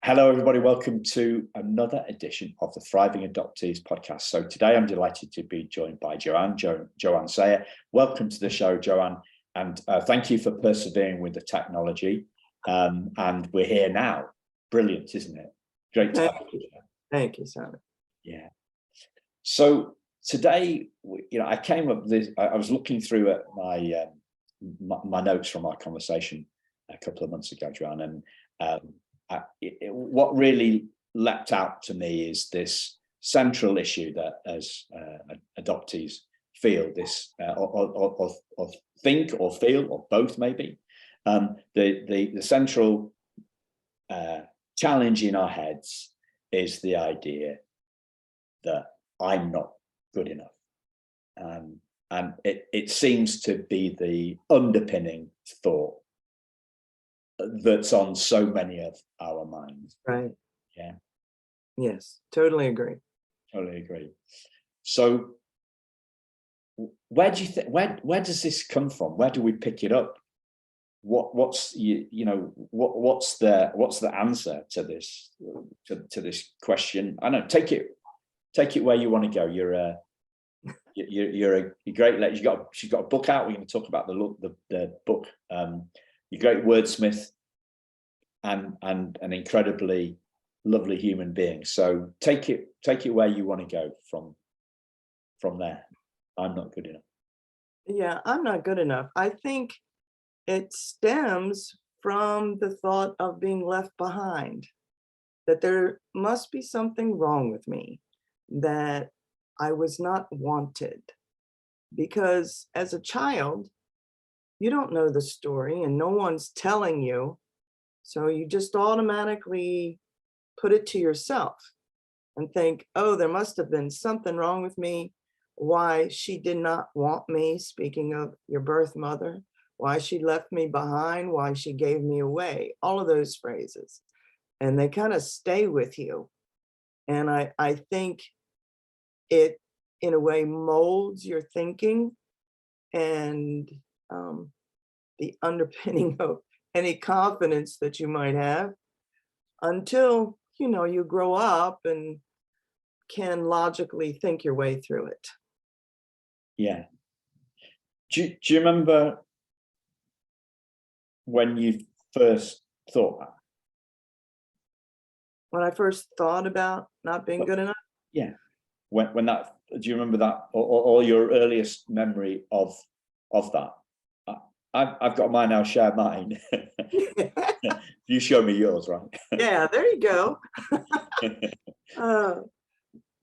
Hello, everybody. Welcome to another edition of the Thriving Adoptees podcast. So today I'm delighted to be joined by Joanne Sayre. Welcome to the show, Joanne, and thank you for persevering with the technology. And we're here now. Brilliant, isn't it? Great to have you. Thank you, Sayre. Yeah. So today, I came up with this. I was looking through at my notes from our conversation a couple of months ago, Joanne, and what really leapt out to me is this central issue that as adoptees feel this or think or feel, or both maybe. The central challenge in our heads is the idea that I'm not good enough. And it seems to be the underpinning thought that's on so many of our minds. Right. Yeah. Yes, totally agree. Totally agree. So where do you think, where does this come from? Where do we pick it up? What's what's the answer to this this question? I don't know, take it where you want to go. You're a great lady. She's got a book out. We're going to talk about the book. You're a great wordsmith and an incredibly lovely human being. So take it where you want to go from there. I'm not good enough. Yeah, I'm not good enough. I think it stems from the thought of being left behind, that there must be something wrong with me, that I was not wanted. Because as a child, you don't know the story and no one's telling you. So you just automatically put it to yourself and think, oh, there must have been something wrong with me. Why she did not want me, speaking of your birth mother, why she left me behind, why she gave me away, all of those phrases. And they kind of stay with you. And I think it, in a way, molds your thinking and the underpinning of any confidence that you might have until, you grow up and can logically think your way through it. Yeah. Do you remember when you first thought that? When I first thought about not being good enough? Yeah. When that, do you remember that, or your earliest memory of that? I've got mine. I'll share mine. You show me yours, right? Yeah, there you go.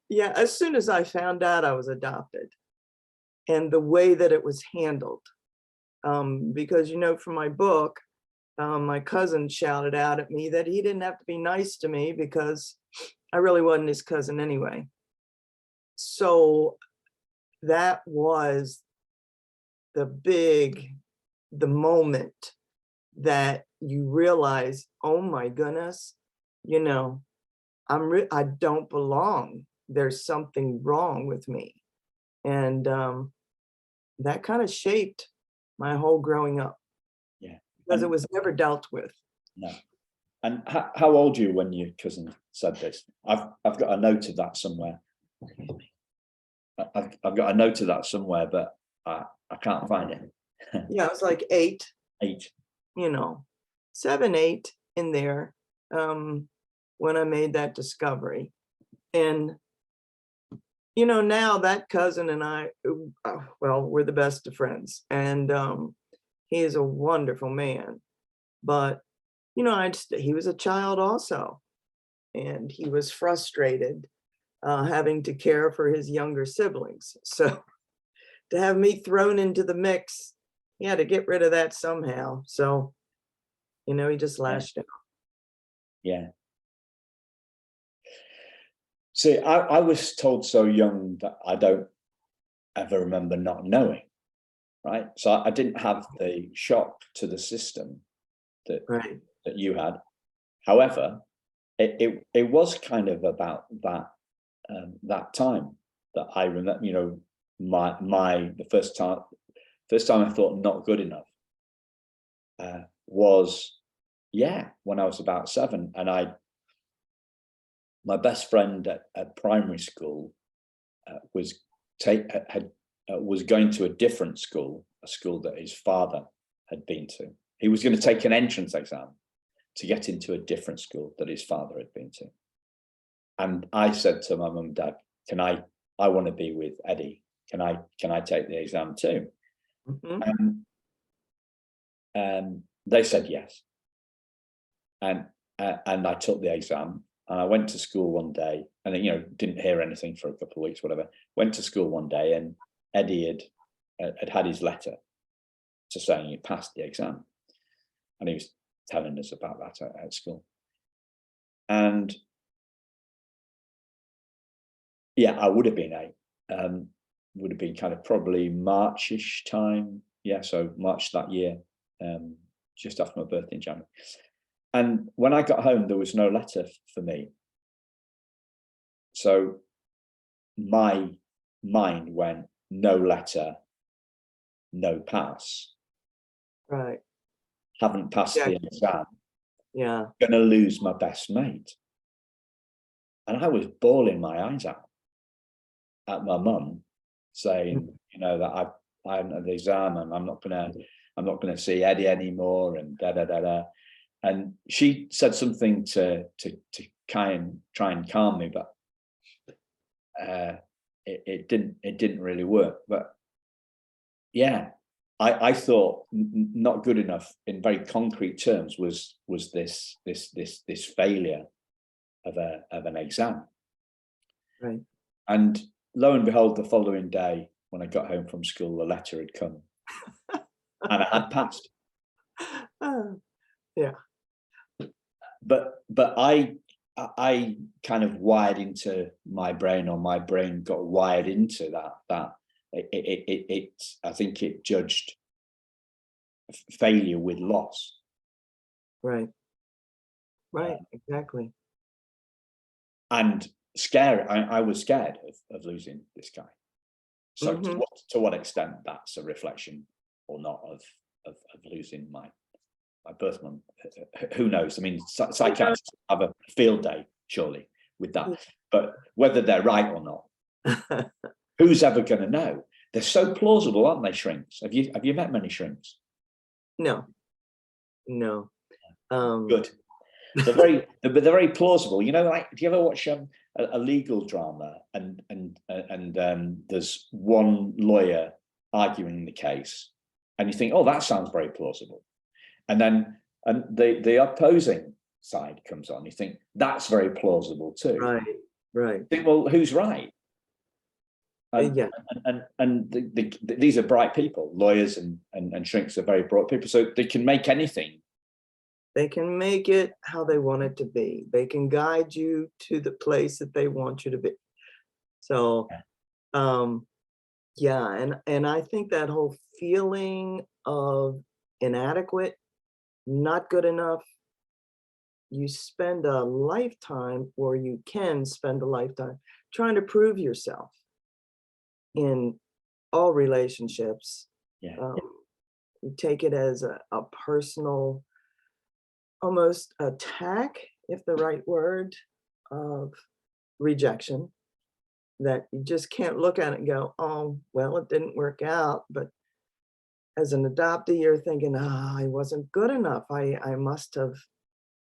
Yeah, as soon as I found out I was adopted and the way that it was handled, because, from my book, my cousin shouted out at me that he didn't have to be nice to me because I really wasn't his cousin anyway. So that was the moment that you realize, oh my goodness, I don't belong. There's something wrong with me. And that kind of shaped my whole growing up. Yeah. Because it was never dealt with. No. And how old are you when your cousin said this? I've got a note of that somewhere. I've got a note of that somewhere, but I can't find it. Yeah, it was like 8. 8. 7, 8 in there when I made that discovery. And, now that cousin and I, we're the best of friends. And he is a wonderful man. But, he was a child also. And he was frustrated having to care for his younger siblings. So to have me thrown into the mix, he had to get rid of that somehow. So, he just lashed out. Yeah. See, I was told so young that I don't ever remember not knowing, right? So I didn't have the shock to the system that you had. However, it was kind of about that time that I remember, the first time I thought not good enough was when I was about 7, and my best friend at primary school was going to a different school, a school that his father had been to. He was going to take an entrance exam to get into a different school that his father had been to. And I said to my mum and dad, I want to be with Eddie. Can I take the exam too? Mm-hmm. And they said yes. And I took the exam, and I went to school one day, and didn't hear anything for a couple of weeks, whatever. Went to school one day, and Eddie had his letter to saying he passed the exam, and he was telling us about that at school. And yeah, I would have been 8. Would have been kind of probably Marchish time. Yeah, so March that year, just after my birthday in January. And when I got home, there was no letter for me. So my mind went, no letter, no pass. Right. Haven't passed the exam. Yeah. Gonna lose my best mate. And I was bawling my eyes out at my mum, saying, that I haven't had the exam, and I'm not gonna see Eddie anymore, and da da da da. And she said something to try and calm me, but it didn't really work. But yeah, I thought not good enough in very concrete terms was this failure of an exam. Right. And lo and behold, the following day, when I got home from school, the letter had come, and I had passed. Yeah. But I kind of wired into my brain, or my brain got wired into that it I think it judged failure with loss. Right. Right. Exactly. And scary. I was scared of losing this guy. So to what extent that's a reflection or not of losing my birth mum, who knows? I mean, psychiatrists have a field day surely with that, but whether they're right or not, who's ever going to know? They're so plausible, aren't they? Shrinks. Have you met many shrinks? No. Good. They're very plausible. Like, do you ever watch a legal drama and there's one lawyer arguing the case, and you think, oh, that sounds very plausible. And then the opposing side comes on. You think that's very plausible too. Right. You think, well, who's right? And these are bright people. Lawyers and shrinks are very bright people, so they can make anything. They can make it how they want it to be. They can guide you to the place that they want you to be. So, yeah, and I think that whole feeling of inadequate, not good enough, you spend a lifetime, or you can spend a lifetime trying to prove yourself in all relationships. You take it as a personal, almost attack, if the right word, of rejection, that you just can't look at it and go, oh, well, it didn't work out. But as an adoptee, you're thinking, I wasn't good enough. I must have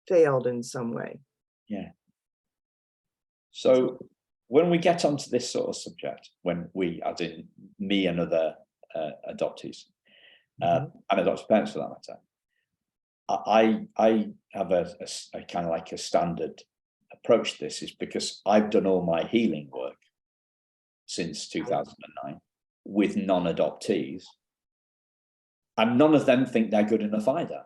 failed in some way. Yeah. So when we get onto this sort of subject, when we, as in me and other adoptees, and adopted parents for that matter, I have a kind of like a standard approach to this, is because I've done all my healing work since 2009 with non-adoptees, and none of them think they're good enough either.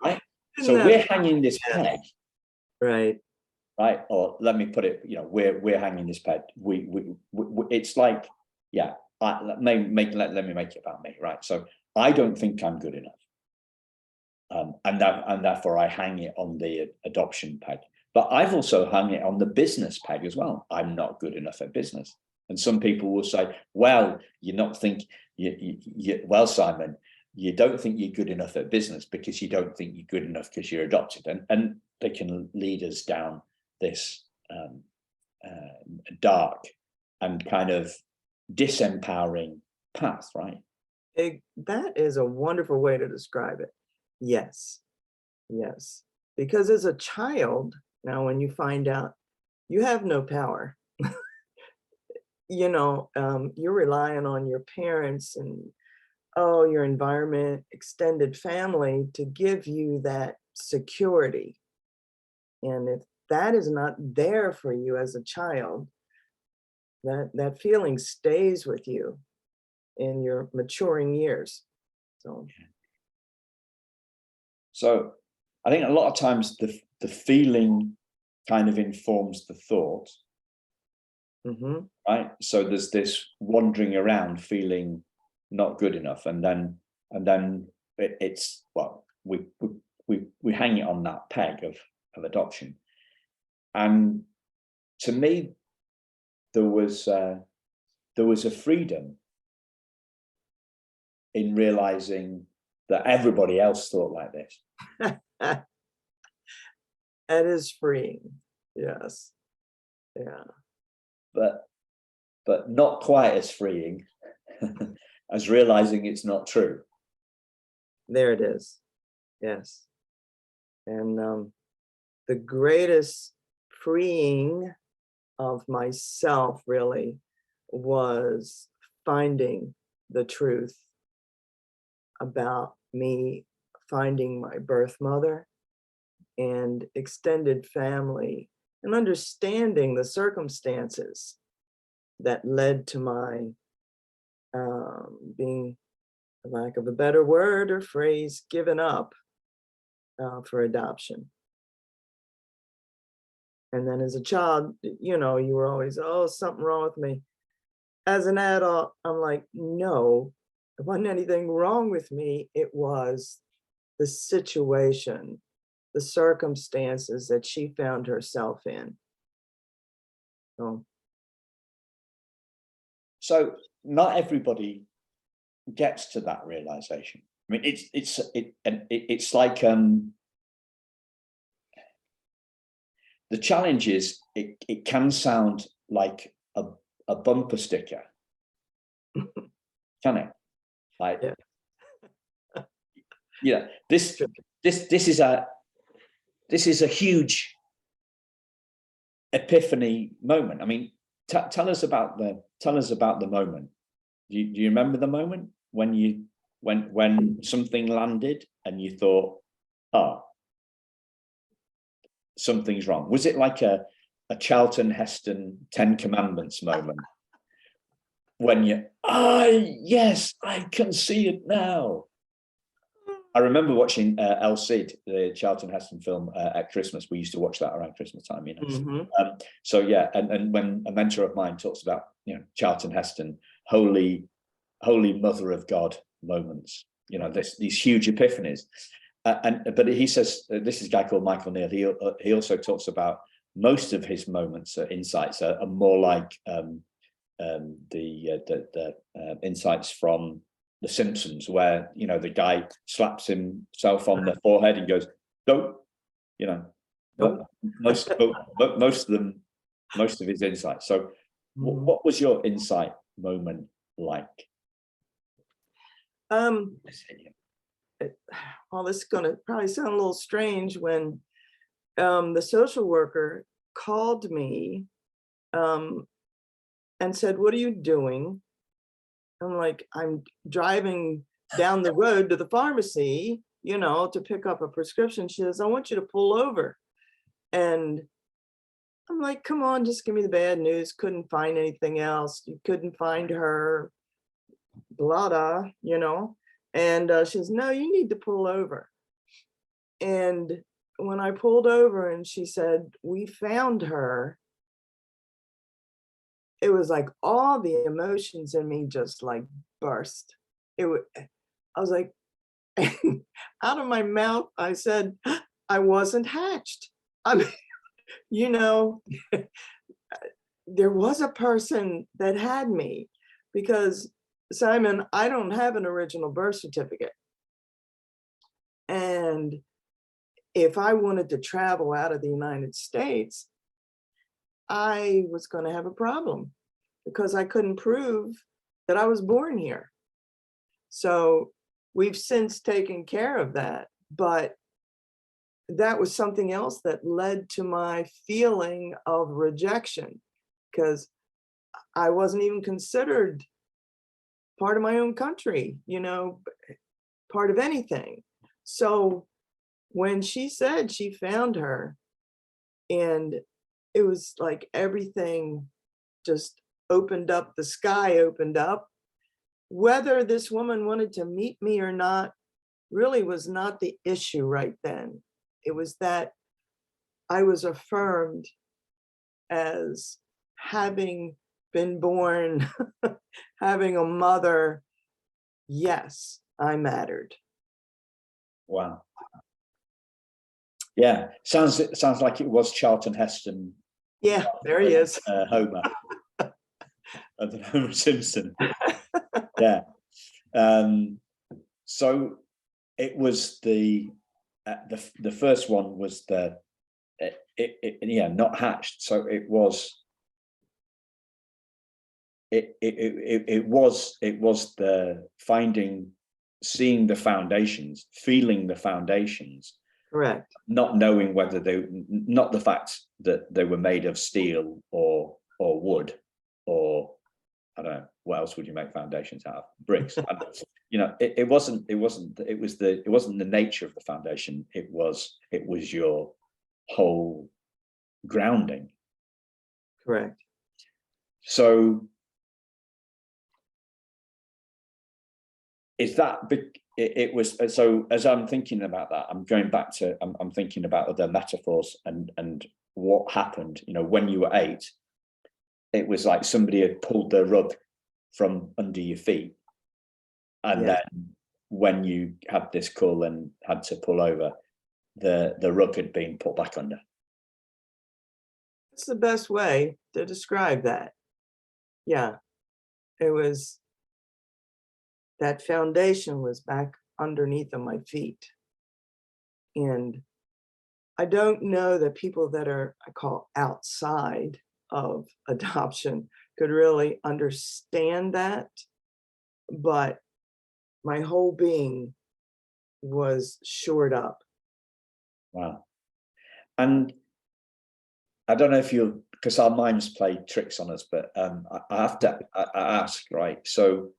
Right? So we're hanging this peg. Right. Or let me put it, we're hanging this peg. We it's like, yeah. Let me make it about me, right? So I don't think I'm good enough, and therefore I hang it on the adoption peg. But I've also hung it on the business peg as well. I'm not good enough at business, and some people will say, "Well, you're not think, well, Simon, you don't think you're good enough at business because you don't think you're good enough because you're adopted, and they can lead us down this dark and kind of disempowering path, right? That is a wonderful way to describe it. Yes, yes. Because as a child, now when you find out you have no power, you're relying on your parents and your environment, extended family to give you that security. And if that is not there for you as a child, that feeling stays with you in your maturing years. So I think a lot of times the feeling kind of informs the thought, right? So there's this wandering around feeling not good enough, and then it's, well, we hang it on that peg of adoption. And to me, there was a freedom in realizing that everybody else thought like this. That is freeing. Yes. Yeah. But not quite as freeing as realizing it's not true. There it is. Yes. And the greatest freeing of myself really was finding the truth about me, finding my birth mother and extended family, and understanding the circumstances that led to my being, for lack of a better word or phrase, given up for adoption. And then as a child, you were always, oh, something wrong with me. As an adult, I'm like, no, there wasn't anything wrong with me. It was the situation, the circumstances that she found herself in. So not everybody gets to that realization. I mean, it's like the challenge is it can sound like a bumper sticker, can it? Like, yeah, this is a huge epiphany moment. I mean, tell us about the moment. Do you remember the moment when something landed and you thought, oh, something's wrong? Was it like a Charlton Heston 10 Commandments moment when yes, I can see it now? I remember watching El Cid, the Charlton Heston film, at Christmas. We used to watch that around Christmas time, So yeah, and when a mentor of mine talks about, Charlton Heston, holy mother of God moments, these huge epiphanies. But he says, this is a guy called Michael Neal. He also talks about most of his moments, insights are more like the insights from The Simpsons, where the guy slaps himself on the forehead and goes, "Don't," But most of his insights. So, what was your insight moment like? Well, this is going to probably sound a little strange when the social worker called me and said, "What are you doing?" I'm like, "I'm driving down the road to the pharmacy, to pick up a prescription." She says, "I want you to pull over." And I'm like, "Come on, just give me the bad news. Couldn't find anything else. You couldn't find her, blah, blah, And she says, "No, you need to pull over." And when I pulled over and she said, "We found her," it was like all the emotions in me just like burst. I was like, out of my mouth, I said, "I wasn't hatched." I mean, there was a person that had me, because, Simon, I don't have an original birth certificate. And if I wanted to travel out of the United States, I was going to have a problem because I couldn't prove that I was born here. So we've since taken care of that, but that was something else that led to my feeling of rejection, because I wasn't even considered part of my own country, part of anything. So when she said she found her, and it was like everything just opened up, the sky opened up. Whether this woman wanted to meet me or not really was not the issue right then. It was that I was affirmed as having been born, having a mother. Yes, I mattered. Wow. Yeah, sounds like it was Charlton Heston. Yeah, there he is. Homer. And Homer Simpson. Yeah. So it was the first one was not hatched. So it was the seeing the foundations, feeling the foundations. Correct. Not knowing whether not the fact that they were made of steel or wood, or I don't know, what else would you make foundations out of? Bricks. It wasn't the nature of the foundation. It was your whole grounding. Correct. So is that it was, so as I'm thinking about that, I'm going back to, I'm thinking about other metaphors and what happened, when you were 8, it was like somebody had pulled the rug from under your feet. And then when you had this call and had to pull over, the rug had been put back under. That's the best way to describe that. Yeah, it was, that foundation was back underneath of my feet. And I don't know that people that are, I call, outside of adoption could really understand that, but my whole being was shored up. Wow. And I don't know if you, because our minds play tricks on us, but I have to ask, right? So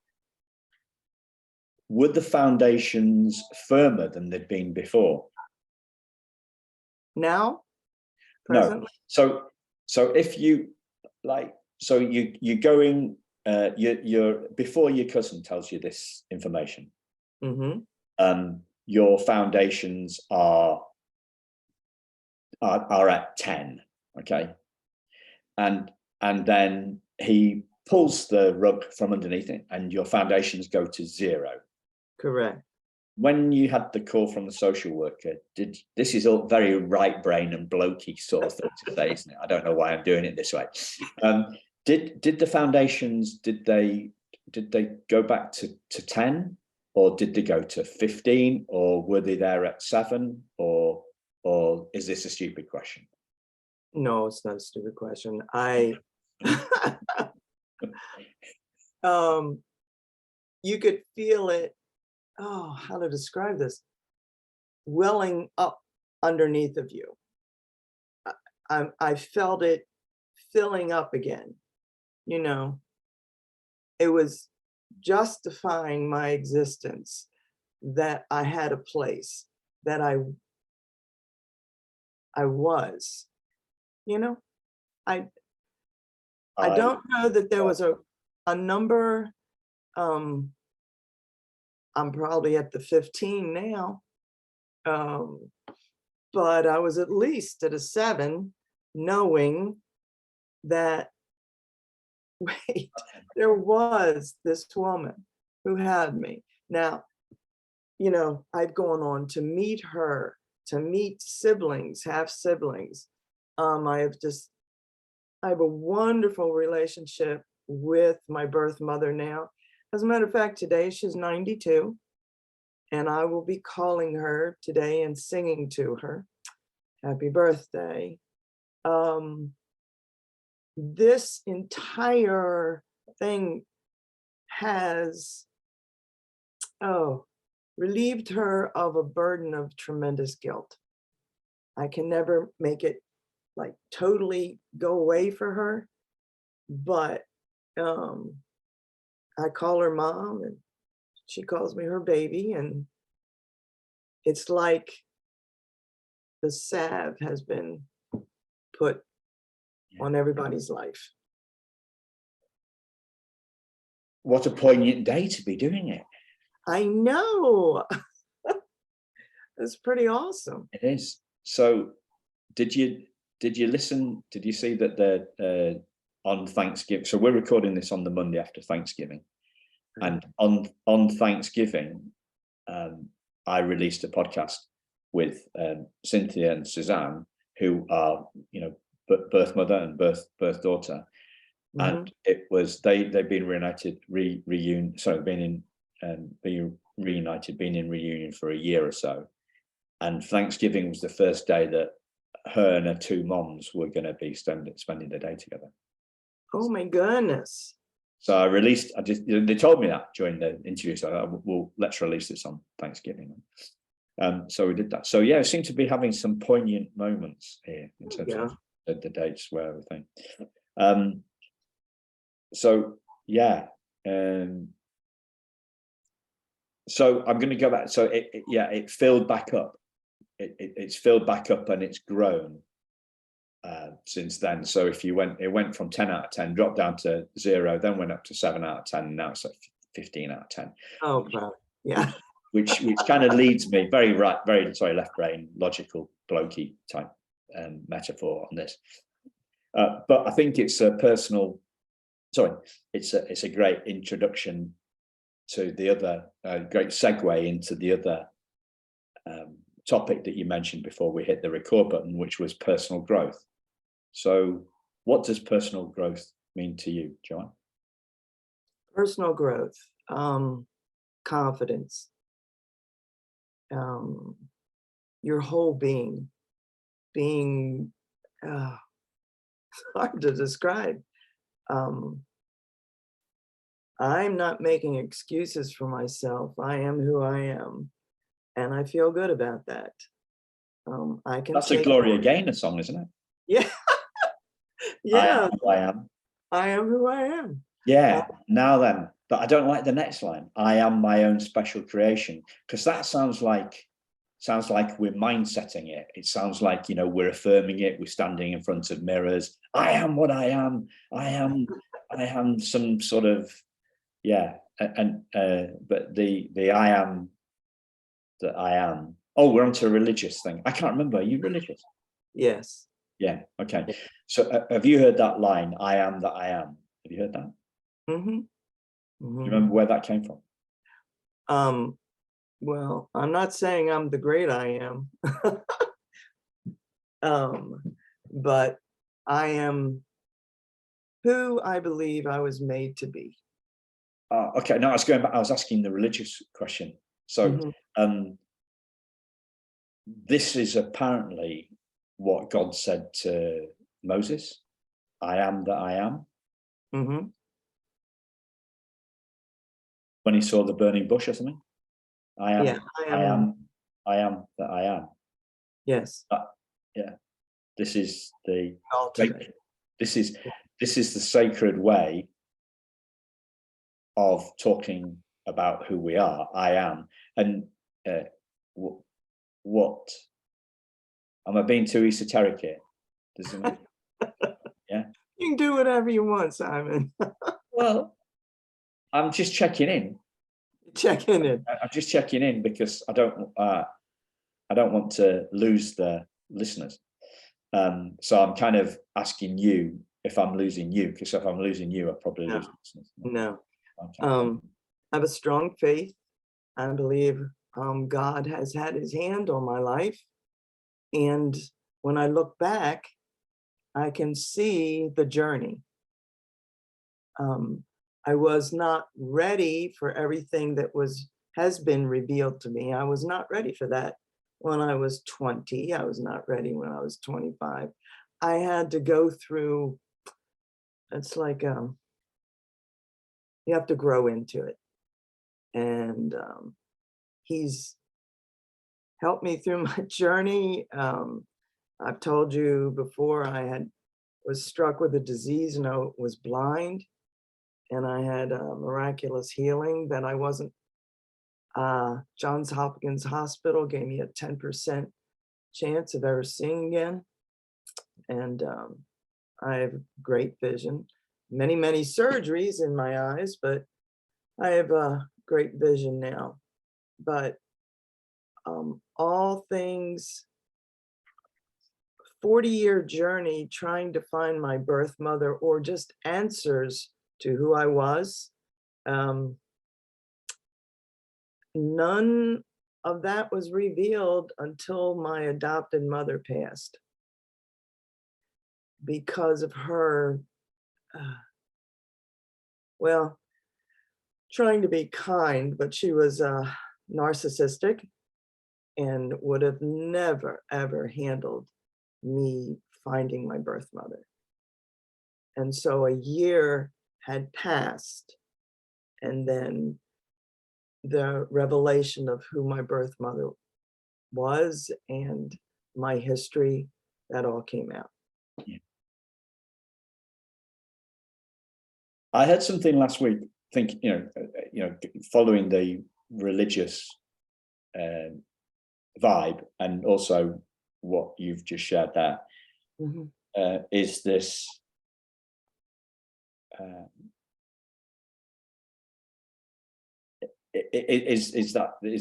were the foundations firmer than they'd been before? Now? Presently? No. So if you so you're going, you're before your cousin tells you this information, your foundations are at 10, okay, and then he pulls the rug from underneath it, and your foundations go to 0. Correct. When you had the call from the social worker, this is all very right brain and blokey sort of thing to say, isn't it? I don't know why I'm doing it this way. Did the foundations, did they go back to 10, or did they go to 15, or were they there at 7, or is this a stupid question? No, it's not a stupid question. You could feel it. Oh, how to describe this? Welling up underneath of you. I felt it filling up again. It was justifying my existence, that I had a place, that I was. I don't know that there was a number. I'm probably at the 15 now, but I was at least at a 7, knowing that, wait, there was this woman who had me. Now, I've gone on to meet her, to meet siblings, half siblings. I have a wonderful relationship with my birth mother now. As a matter of fact, today she's 92, and I will be calling her today and singing to her, happy birthday. This entire thing has, relieved her of a burden of tremendous guilt. I can never make it like totally go away for her, but I call her mom and she calls me her baby, and it's like the salve has been put on everybody's life. What a poignant day to be doing it. I know. It's pretty awesome. It is. So did you listen? Did you see that the on Thanksgiving? So we're recording this on the Monday after Thanksgiving. And on Thanksgiving, I released a podcast with Cynthia and Suzanne, who are, birth mother and birth daughter, and it was they've been reunited, been in reunion for a year or so, and Thanksgiving was the first day that her and her two moms were going to be spending the day together. Oh my goodness. So I released, they told me that during the interview, so let's release this on Thanksgiving. So we did that. So yeah, it seemed to be having some poignant moments here in terms of the dates where everything. So yeah. So I'm going to go back. So it filled back up. It's filled back up and it's grown since then. So if it went from 10 out of 10, dropped down to 0, then went up to 7 out of 10, and now it's like 15 out of 10. Oh, wow. Yeah. Which kind of leads me left brain, logical, blokey type metaphor on this. But I think it's a it's a great introduction to the other, great segue into the other topic that you mentioned before we hit the record button, which was personal growth. So what does personal growth mean to you, Joanne? Personal growth, confidence, your whole being hard to describe. I'm not making excuses for myself. I am who I am, and I feel good about that. That's a Gloria Gaynor song, isn't it? Yeah. Yeah. I am. I am who I am. Yeah. Now then, but I don't like the next line. I am my own special creation, because that sounds like we're mindsetting it. It sounds like, we're affirming it. We're standing in front of mirrors. I am what I am. I am some sort of, but the I am that I am. Oh, we're onto a religious thing. I can't remember. Are you religious? Yes. Yeah. Okay. So have you heard that line? I am that I am. Have you heard that? Mm-hmm. Do you remember where that came from? Well, I'm not saying I'm the great I am, but I am who I believe I was made to be. Okay. No, I was going back. I was asking the religious question. So this is apparently what God said to Moses. I am that I am. Mm-hmm. When he saw the burning bush or something. I am that I am. Yes. This is the ultimate. This is the sacred way of talking about who we are. I am. And what am I being too esoteric here? Yeah. You can do whatever you want, Simon. Well, I'm just checking in. Checking in. I'm just checking in because I don't want to lose the listeners. So I'm kind of asking you if I'm losing you, because if I'm losing you, I'll probably lose listeners. No. Okay. I have a strong faith. I believe God has had his hand on my life. And when I look back, I can see the journey. I was not ready for everything that was has been revealed to me. I was not ready for that when I was 20. I was not ready when I was 25. I had to go through, it's like you have to grow into it. And he's helped me through my journey. I've told you before, was struck with a disease and I was blind, and I had a miraculous healing that I wasn't. Johns Hopkins Hospital gave me a 10% chance of ever seeing again. And I have great vision, many, many surgeries in my eyes, but I have great vision now. But all things, 40-year journey trying to find my birth mother or just answers to who I was. None of that was revealed until my adopted mother passed. Because of her, well, trying to be kind, but she was narcissistic and would have never, ever handled me finding my birth mother. And so a year had passed, and then the revelation of who my birth mother was and my history, that all came out. Yeah. I had something last week, following the religious vibe, and also what you've just shared there, is this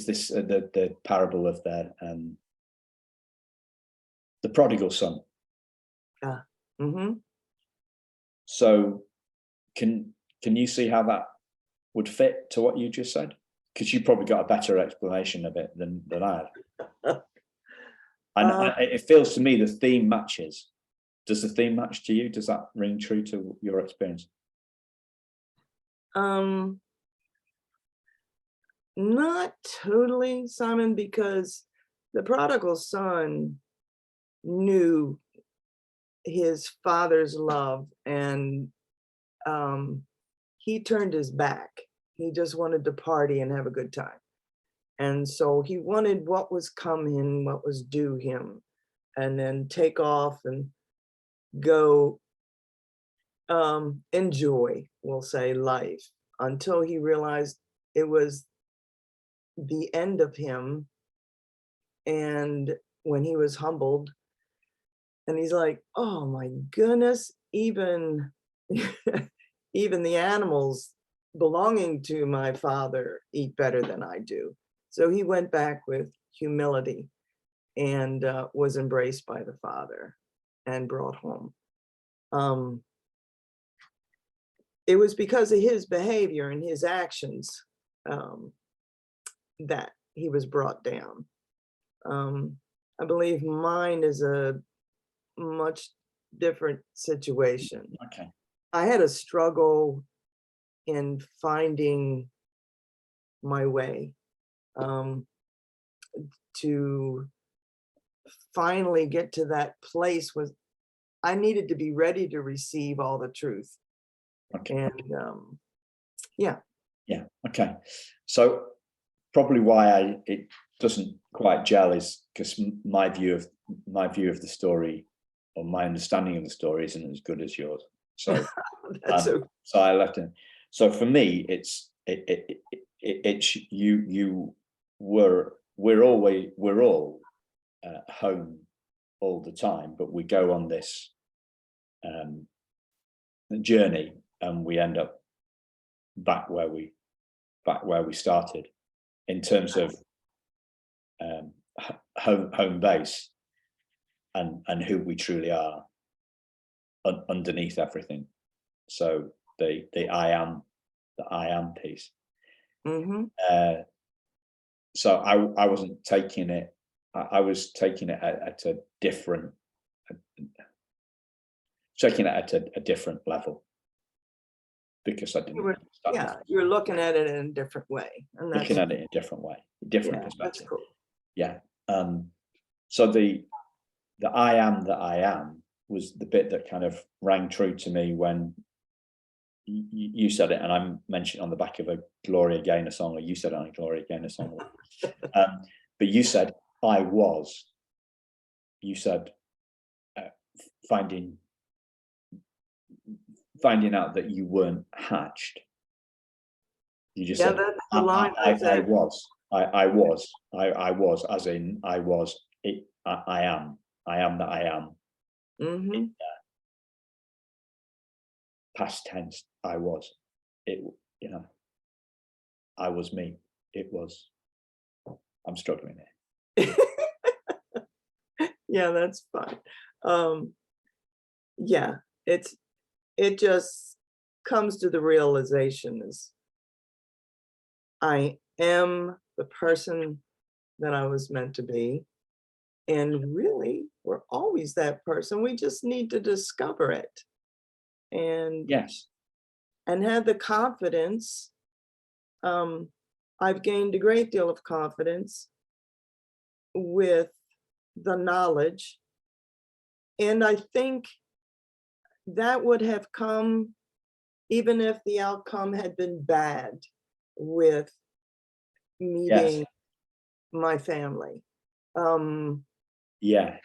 the parable of the prodigal son. So can you see how that would fit to what you just said? Because you probably got a better explanation of it than I have. And it feels to me the theme matches. Does the theme match to you? Does that ring true to your experience? Not totally, Simon, because the prodigal son knew his father's love, and he turned his back. He just wanted to party and have a good time. And so he wanted what was coming, what was due him, and then take off and go enjoy, we'll say, life, until he realized it was the end of him. And when he was humbled, and he's like, oh my goodness, even even the animals belonging to my father eat better than I do. So he went back with humility and was embraced by the father and brought home. It was because of his behavior and his actions that he was brought down. I believe mine is a much different situation. Okay. I had a struggle in finding my way to finally get to that place where I needed to be ready to receive all the truth. Okay. And yeah. Okay. So probably why it doesn't quite gel is because my view of the story, or my understanding of the story, isn't as good as yours. So so I left it. So for me, we're all home all the time, but we go on this journey, and we end up back where we started in terms of home base and who we truly are underneath everything. So the I am piece. So I wasn't taking it. I was taking it at a different, taking it at a different level. because I You didn't were, understand yeah, it. you're looking at it in a different way, and that's, Looking at it in a different way, a different yeah, that's perspective. cool. Yeah. So the I am that I am was the bit that kind of rang true to me when you said it, and I mentioned on the back of a Gloria Gaynor song, or you said it on a Gloria Gaynor song. But you said I was. You said finding out that you weren't hatched. You just Yeah, said that's the line I I said. was. I was, as in I was. I am. I am that I am. Mm-hmm. Past tense. I was. It. You know. I was me. It was. I'm struggling here. Yeah, that's fine. Yeah, it just comes to the realization is I am the person that I was meant to be. And really, we're always that person. We just need to discover it and Yes. have the confidence. I've gained a great deal of confidence with the knowledge. And I think that would have come even if the outcome had been bad with Yes. meeting my family. Um, Yeah.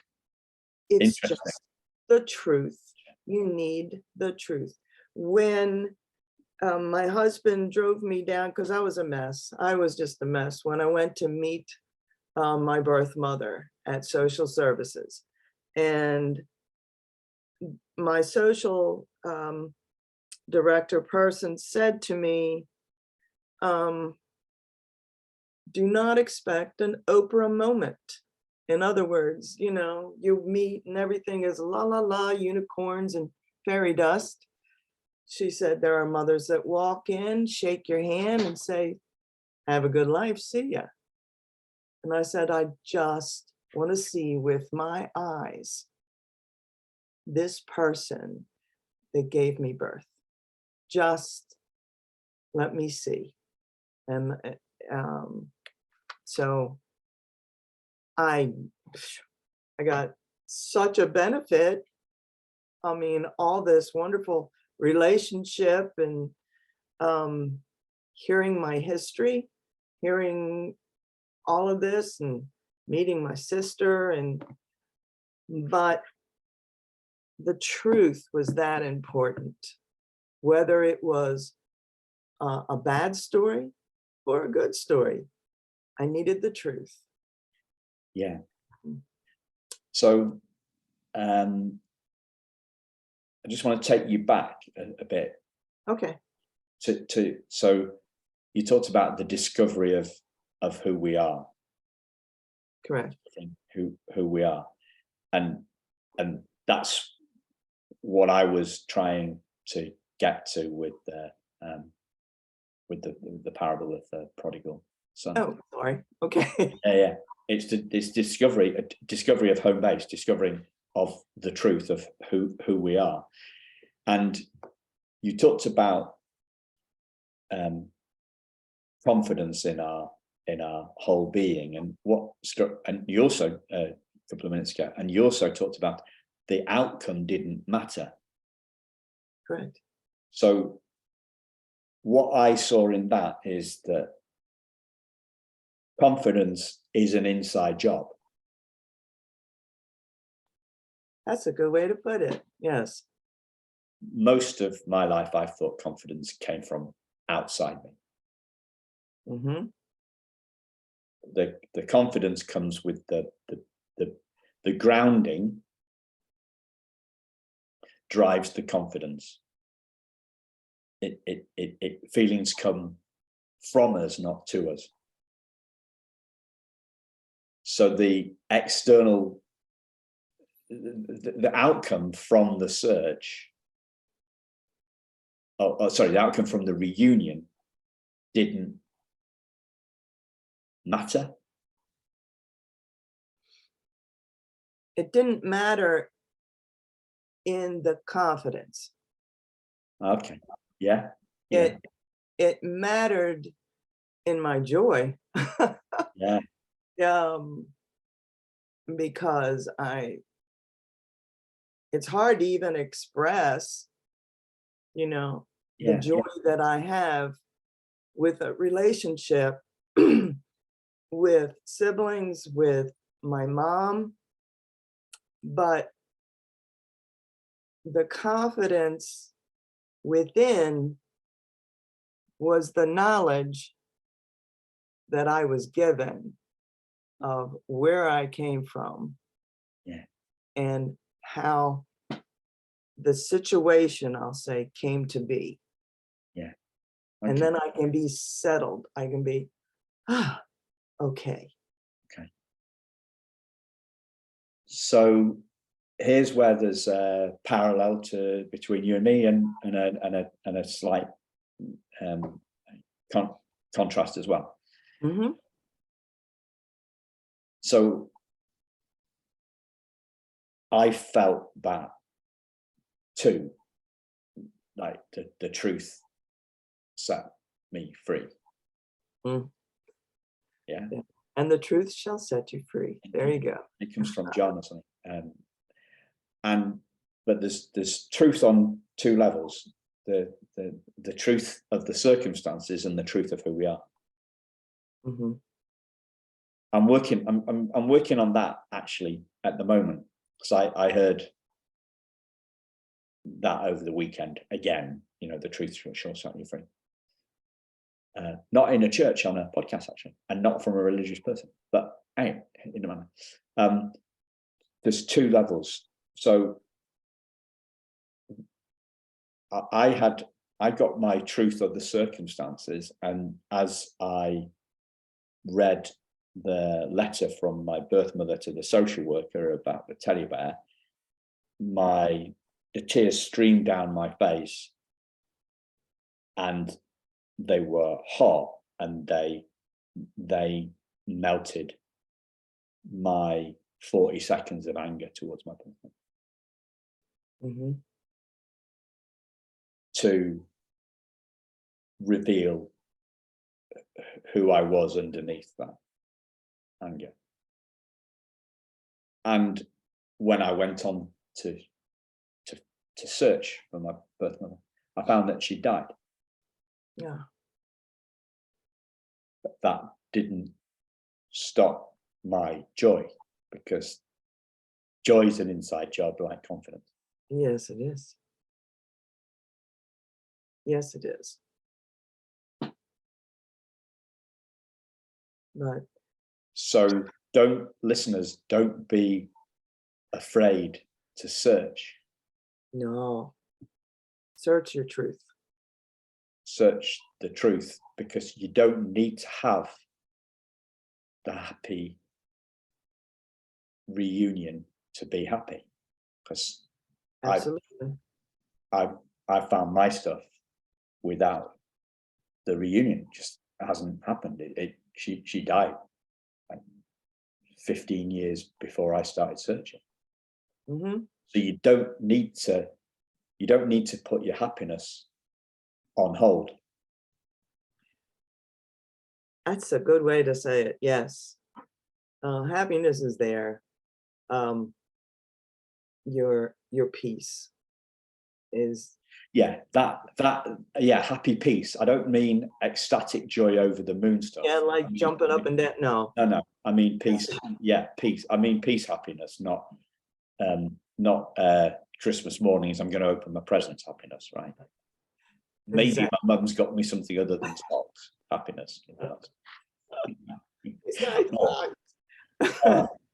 it's Interesting. just the truth. You need the truth. When my husband drove me down, because I was a mess. I was just a mess when I went to meet my birth mother at social services. And my social director person said to me, do not expect an Oprah moment. In other words, you meet and everything is la la la, unicorns and fairy dust. She said, there are mothers that walk in, shake your hand and say, have a good life, see ya. And I said, I just want to see with my eyes this person that gave me birth. Just let me see. And so I got such a benefit. I mean, all this wonderful relationship and hearing my history, hearing all of this and meeting my sister, but the truth was that important, whether it was a bad story or a good story. I needed the truth. Yeah. So I just want to take you back a bit. Okay. So you talked about the discovery of who we are. Correct. Who we are. And that's what I was trying to get to with the parable of the prodigal son. Oh, sorry. Okay. Yeah. It's discovery of home base, discovering of the truth of who we are. And you talked about confidence in our whole being, and and you also a couple of minutes ago, and you also talked about the outcome didn't matter. Correct. So what I saw in that is that confidence is an inside job. That's a good way to put it. Yes. Most of my life, I thought confidence came from outside me. Mm-hmm. The confidence comes with the grounding drives the confidence. It feelings come from us, not to us. So the external, the outcome from the search, the outcome from the reunion didn't matter. It didn't matter in the confidence. Okay. Yeah. Yeah. It mattered in my joy. Yeah. um, because it's hard to even express, the Yeah. joy that I have with a relationship with siblings, with my mom, but the confidence within was the knowledge that I was given of where I came from Yeah. and how the situation, I'll say, came to be. Yeah. And Okay. then I can be settled. I can be, okay. Okay. So here's where there's a parallel between you and me, and a slight contrast as well. Mm-hmm. So I felt that too, like the truth set me free. Mm. Yeah. Yeah. And the truth shall set you free. There you go. It comes from John or something. But there's truth on two levels: the truth of the circumstances and the truth of who we are. Mm-hmm. I'm working on that actually at the moment, because I heard that over the weekend again. The truth shall set you free. Not in a church, on a podcast actually, and not from a religious person, but hey, in a manner. There's two levels. So I got my truth of the circumstances, and as I read the letter from my birth mother to the social worker about the teddy bear, the tears streamed down my face, and they were hot, and they melted my 40 seconds of anger towards my partner. Mm-hmm. To reveal who I was underneath that anger. And when I went on to search for my birth mother, I found that she died. Yeah. But that didn't stop my joy, because joy is an inside job like confidence. Yes, it is. Yes, it is. But So listeners, don't be afraid to search. no, search your truth. Search the truth, because you don't need to have the happy reunion to be happy. Because Absolutely. I found my stuff without the reunion. Just hasn't happened. She died like 15 years before I started searching. Mm-hmm. So you don't need to put your happiness on hold. That's a good way to say it. Yes. Happiness is there. Your peace is. Yeah, happy peace. I don't mean ecstatic joy over the moon stuff. Yeah, like jumping up and down. No. No. I mean peace. Yeah, peace. I mean peace, happiness, not Christmas mornings, I'm going to open my presents happiness, right? Maybe Exactly. my mum's got me something other than socks happiness.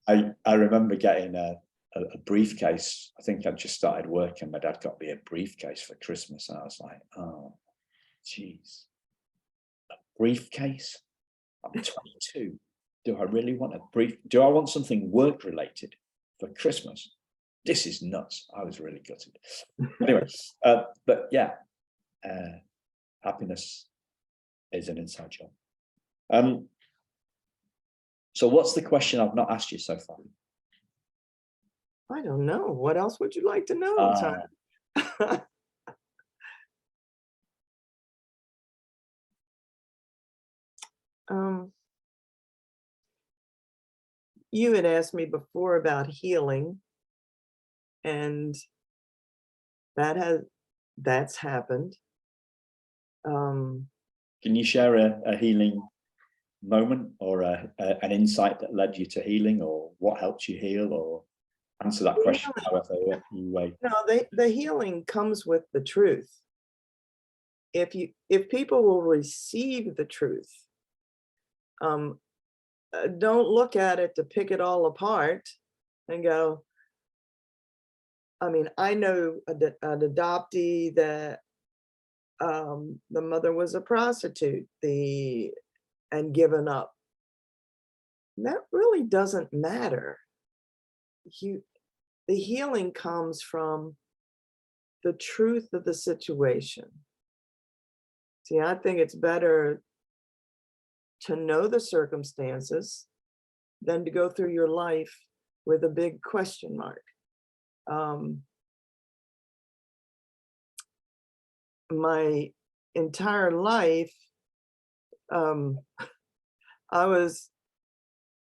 I remember getting a briefcase. I think I'd just started work, and my dad got me a briefcase for Christmas, and I was like, oh, geez, a briefcase? I'm 22. Do I really want do I want something work related for Christmas? This is nuts. I was really gutted. Anyway, but yeah, happiness is an inside job. So what's the question I've not asked you so far? I don't know. What else would you like to know, Tom? Um, you had asked me before about healing, and that has that's happened. Um, Can you share a healing moment or an insight that led you to healing, or what helped you heal, or answer that the question healing, however you way? no, the healing comes with the truth. If people will receive the truth, um, don't look at it to pick it all apart and go, I mean, I know an adoptee that the mother was a prostitute, and given up. That really doesn't matter. You, the healing comes from the truth of the situation. See, I think it's better to know the circumstances than to go through your life with a big question mark. Um, my entire life, um, I was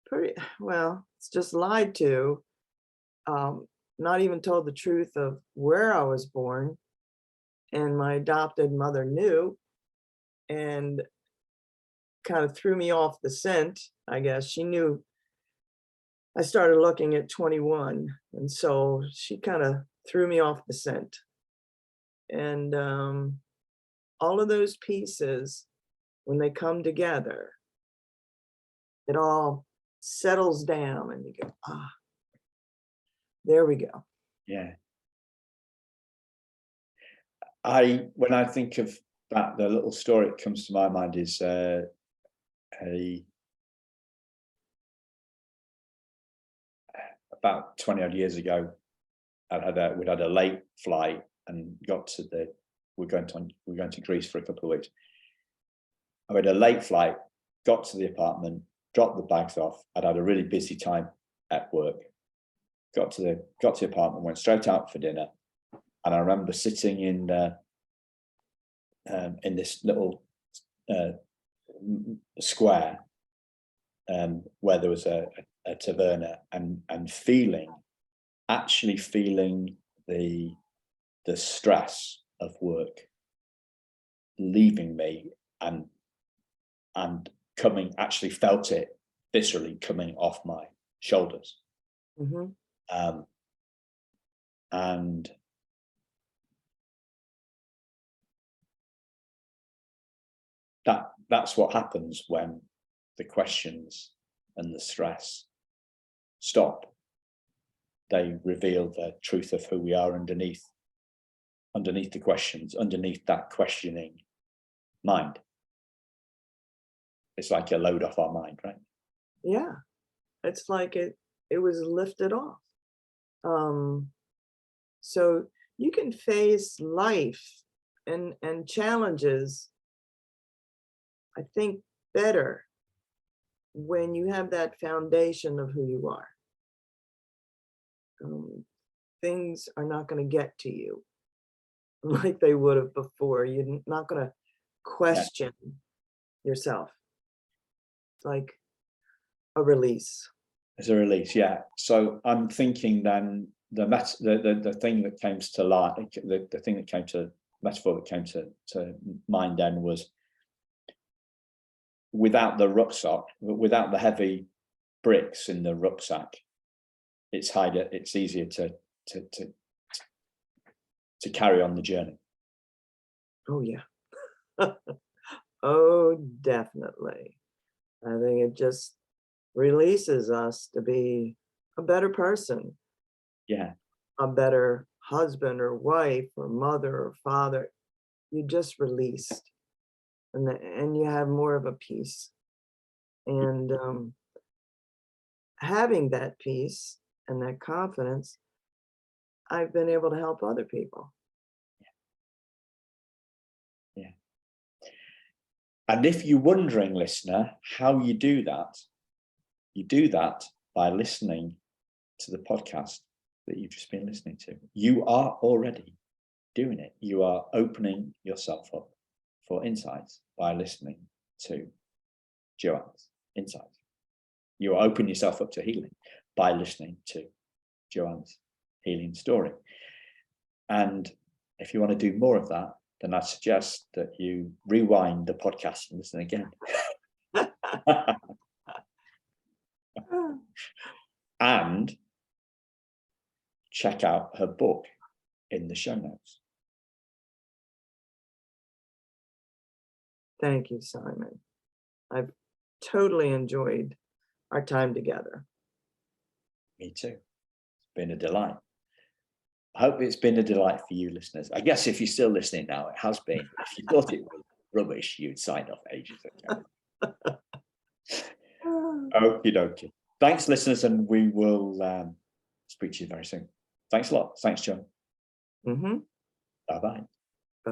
pretty, well, it's just lied to, um, not even told the truth of where I was born. And my adopted mother knew and kind of threw me off the scent, I guess. She knew I started looking at 21. And so she kind of threw me off the scent. And all of those pieces, when they come together, it all settles down and you go, ah, there we go. Yeah. When I think of that, the little story that comes to my mind is about 20 odd years ago. We'd had a late flight and got to we're going to Greece for a couple of weeks. I had a late flight, got to the apartment, dropped the bags off. I'd had a really busy time at work. Got to the apartment, went straight out for dinner, and I remember sitting in this little square where there was a taverna, and actually feeling the stress of work leaving me, and actually felt it viscerally coming off my shoulders. Mhm. And that's what happens when the questions and the stress stop. They reveal the truth of who we are underneath the questions, underneath that questioning mind. It's like a load off our mind, right? Yeah. It's like it was lifted off. So you can face life and challenges, I think, better when you have that foundation of who you are. Things are not going to get to you like they would have before. You're not going to question yourself. It's like a release. As a release, yeah. So I'm thinking then the thing that came to light, the thing that came to metaphor that came to mind then was, without the rucksack, without the heavy bricks in the rucksack, it's easier to carry on the journey. Oh yeah. Oh, definitely. I think it just releases us to be a better person, Yeah, a better husband or wife or mother or father. You just released, and you have more of a peace. And having that peace and that confidence, I've been able to help other people. yeah. And if you're wondering, listener, how you do that by listening to the podcast that you've just been listening to. You are already doing it. You are opening yourself up for insights by listening to Joanne's insights. You open yourself up to healing by listening to Joanne's healing story. And if you want to do more of that, then I suggest that you rewind the podcast and listen again. And check out her book in the show notes. Thank you, Simon. I've totally enjoyed our time together. Me too. It's been a delight. I hope it's been a delight for you listeners. I guess if you're still listening now, it has been. If you thought it was rubbish, you'd sign off ages ago. Okie dokie. Thanks, listeners, and we will speak to you very soon. Thanks a lot. Thanks, John. Mm-hmm. Bye-bye.